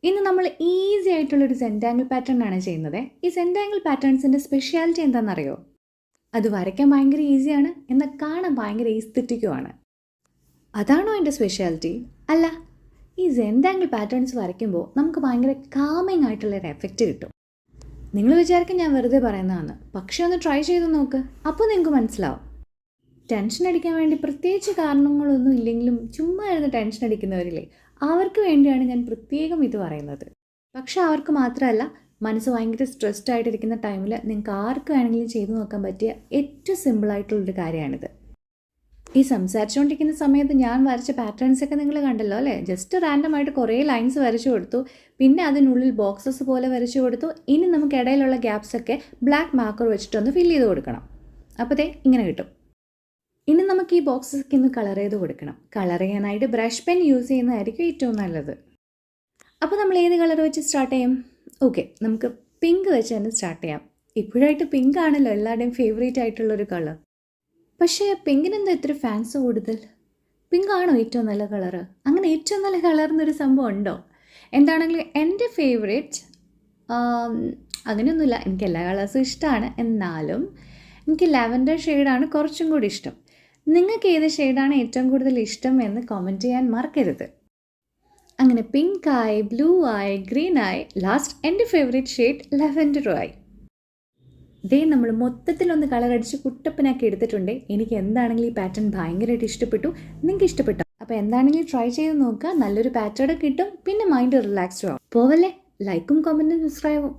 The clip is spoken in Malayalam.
ഇന്ന് നമ്മൾ ഈസി ആയിട്ടുള്ളൊരു സെൻറ്റാങ്കിൾ പാറ്റേൺ ആണ് ചെയ്യുന്നത്. ഈ സെൻറ്റാങ്കിൾ പാറ്റേൺസിൻ്റെ സ്പെഷ്യാലിറ്റി എന്താണെന്നറിയോ? അത് വരയ്ക്കാൻ ഭയങ്കര ഈസിയാണ്, എന്നാൽ കാണാൻ ഭയങ്കര ഈസ്തെറ്റിക്കുമാണ്. അതാണോ എൻ്റെ സ്പെഷ്യാലിറ്റി? അല്ല, ഈ സെൻറ്റാങ്കിൾ പാറ്റേൺസ് വരയ്ക്കുമ്പോൾ നമുക്ക് ഭയങ്കര കാമിങ് ആയിട്ടുള്ളൊരു എഫക്റ്റ് കിട്ടും. നിങ്ങൾ വിചാരിക്കും ഞാൻ വെറുതെ പറയുന്നതാണ്, പക്ഷേ ഒന്ന് ട്രൈ ചെയ്ത് നോക്ക്, അപ്പോൾ നിങ്ങൾക്ക് മനസ്സിലാവും. ടെൻഷൻ അടിക്കാൻ വേണ്ടി പ്രത്യേകിച്ച് കാരണങ്ങളൊന്നും ഇല്ലെങ്കിലും ചുമ്മാ ഇരുന്ന് ടെൻഷൻ അടിക്കുന്നവരില്ലേ, അവർക്ക് വേണ്ടിയാണ് ഞാൻ പ്രത്യേകം ഇത് പറയുന്നത്. പക്ഷെ അവർക്ക് മാത്രമല്ല, മനസ്സ് ഭയങ്കര സ്ട്രെസ്ഡ് ആയിട്ടിരിക്കുന്ന ടൈമിൽ നിങ്ങൾക്ക് ആർക്ക് വേണമെങ്കിലും ചെയ്തു നോക്കാൻ പറ്റിയ ഏറ്റവും സിമ്പിളായിട്ടുള്ളൊരു കാര്യമാണിത്. ഈ സംസാരിച്ചുകൊണ്ടിരിക്കുന്ന സമയത്ത് ഞാൻ വരച്ച പാറ്റേൺസൊക്കെ നിങ്ങൾ കണ്ടല്ലോ അല്ലേ? ജസ്റ്റ് റാൻഡമായിട്ട് കുറേ ലൈൻസ് വരച്ചു കൊടുത്തു, പിന്നെ അതിനുള്ളിൽ ബോക്സസ് പോലെ വരച്ചു കൊടുത്തു. ഇനി നമുക്ക് ഇടയിലുള്ള ഗ്യാപ്സൊക്കെ ബ്ലാക്ക് മാർക്കർ വെച്ചിട്ടൊന്ന് ഫില്ല് ചെയ്ത് കൊടുക്കണം. അപ്പോൾ ദേ ഇങ്ങനെ കിട്ടും. ഇനി നമുക്ക് ഈ ബോക്സൊക്കെ ഒന്ന് കളർ ചെയ്ത് കൊടുക്കണം. കളർ ചെയ്യാനായിട്ട് ബ്രഷ് പെൻ യൂസ് ചെയ്യുന്നതായിരിക്കും ഏറ്റവും നല്ലത്. അപ്പോൾ നമ്മൾ ഏത് കളർ വെച്ച് സ്റ്റാർട്ട് ചെയ്യും? ഓക്കെ, നമുക്ക് പിങ്ക് വെച്ച് തന്നെ സ്റ്റാർട്ട് ചെയ്യാം. ഇപ്പോഴായിട്ട് പിങ്ക് ആണല്ലോ എല്ലാവരുടെയും ഫേവറേറ്റ് ആയിട്ടുള്ളൊരു കളർ. പക്ഷേ പിങ്കിനെന്താ ഇത്ര ഫാൻസ് കൂടുതൽ? പിങ്ക് ആണോ ഏറ്റവും നല്ല കളറ്? അങ്ങനെ ഏറ്റവും നല്ല കളർ എന്നൊരു സംഭവം ഉണ്ടോ? എന്താണെങ്കിലും എൻ്റെ ഫേവറേറ്റ് അങ്ങനെയൊന്നുമില്ല, എനിക്ക് എല്ലാ കളേഴ്സും ഇഷ്ടമാണ്. എന്നാലും എനിക്ക് ലാവൻഡർ ഷെയ്ഡാണ് കുറച്ചും കൂടി ഇഷ്ടം. നിങ്ങൾക്ക് ഏത് ഷെയ്ഡാണ് ഏറ്റവും കൂടുതൽ ഇഷ്ടം എന്ന് കമൻറ്റ് ചെയ്യാൻ മറക്കരുത്. അങ്ങനെ പിങ്ക് ആയി, ബ്ലൂ ആയി, ഗ്രീൻ ആയി, ലാസ്റ്റ് എൻ്റെ ഫേവറേറ്റ് ഷെയ്ഡ് ലാവൻഡറും ആയി. ഇതേ നമ്മൾ മൊത്തത്തിലൊന്ന് കളർ അടിച്ച് കുട്ടപ്പനാക്കി എടുത്തിട്ടുണ്ട്. എനിക്ക് എന്താണെങ്കിലും ഈ പാറ്റേൺ ഭയങ്കരമായിട്ട് ഇഷ്ടപ്പെട്ടു. നിങ്ങൾക്ക് ഇഷ്ടപ്പെട്ടോ? അപ്പോൾ എന്താണെങ്കിലും ട്രൈ ചെയ്ത് നോക്കുക, നല്ലൊരു പാറ്റേൺ കിട്ടും, പിന്നെ മൈൻഡ് റിലാക്സ്ഡ് ആവും. പോവല്ലേ? ലൈക്കും കമൻറ്റും സബ്സ്ക്രൈബും